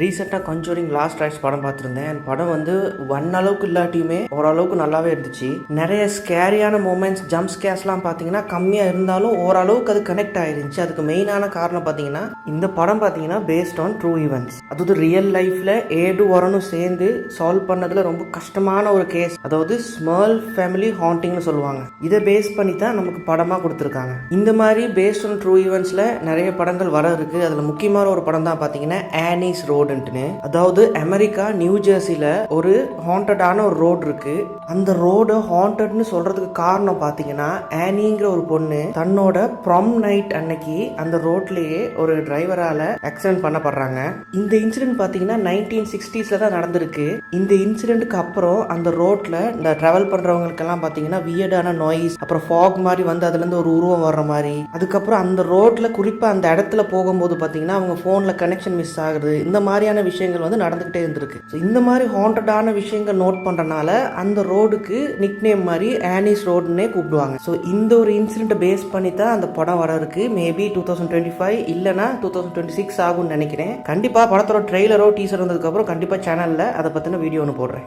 ரீசெண்டாக கன்ஜூரிங் last rights படம் பார்த்துருந்தேன். படம் வந்து அளவுக்கு இல்லாட்டியுமே ஓரளவுக்கு நல்லாவே இருந்துச்சு. நிறைய ஸ்கேரியான மூமெண்ட்ஸ், ஜம்ப் ஸ்கேர்ஸ்லாம் பார்த்தீங்கன்னா கம்மியாக இருந்தாலும் ஓரளவுக்கு அது கனெக்ட் ஆயிருந்துச்சு. அதுக்கு மெயினான காரணம் பார்த்தீங்கன்னா இந்த படம் பார்த்தீங்கன்னா பேஸ்ட் ஆன் ட்ரூ ஈவெண்ட்ஸ். அதாவது ரியல் லைஃப்ல ஏடு வரணும் சேர்ந்து சால்வ் பண்ணதுல ரொம்ப கஷ்டமான ஒரு கேஸ், அதாவது ஸ்மால் ஃபேமிலி ஹாண்டிங்னு சொல்லுவாங்க. இதை பேஸ் பண்ணி தான் நமக்கு படமாக கொடுத்துருக்காங்க. இந்த மாதிரி பேஸ்ட் ஆன் ட்ரூ ஈவெண்ட்ஸ்ல நிறைய படங்கள் வர இருக்கு. அதில் முக்கியமான ஒரு படம் தான் பார்த்தீங்கன்னா ஆனிஸ் ரோடு. அதாவது அமெரிக்கா நியூ ஜெர்சில ஒரு ஹாண்டடான ஒரு ரோடு இருக்கு. அந்த ரோடு ஹாண்டட்னு சொல்றதுக்கு காரணம் பாத்தீங்கன்னா ஆனிங்கிற ஒரு பொண்ணு தன்னோட ப்ராம் நைட் அன்னைக்கு அந்த ரோட்லயே ஒரு டிரைவரால ஆக்சிடென்ட் பண்ணப்படுறாங்க. இந்த இன்சிடென்ட் பாத்தீங்கன்னா 1960s தான் நடந்திருக்கு. இந்த இன்சிடென்ட்க்கு அப்புறம் அந்த ரோட்ல இந்த டிராவல் பண்றவங்களுக்கெல்லாம் பாத்தீங்கன்னா வியர்டான நாய்ஸ், அப்புறம் ஃபாக் மாதிரி வந்து அதுல இருந்து ஒரு உருவம் வர்ற மாதிரி, அதுக்கப்புறம் அந்த ரோட்ல குறிப்பா அந்த இடத்துல போகும்போது பாத்தீங்கன்னா அவங்க போன்ல கனெக்ஷன் மிஸ் ஆகுது. இந்த மாதிரியான விஷயங்கள் வந்து நடந்துகிட்டே இருந்திருக்கு. இந்த மாதிரி ஹாண்டடான விஷயங்கள் நோட் பண்றதுனால அந்த ரோடுக்கு நிக் நேம் மாதிரி ஆனிஸ் ரோடுன்னே கூப்பிடுவாங்க. ஸோ இந்த ஒரு இன்சிடென்ட் பேஸ் பண்ணி தான் அந்த படம் வர இருக்கு. மேபி 2025 இல்லைனா 2026 ஆகும்னு நினைக்கிறேன். கண்டிப்பா படத்தோட ட்ரெய்லரோ டீசர் வந்ததுக்கு அப்புறம் கண்டிப்பா சேனல்ல அதை பத்தின வீடியோ ஒன்று போடுறேன்.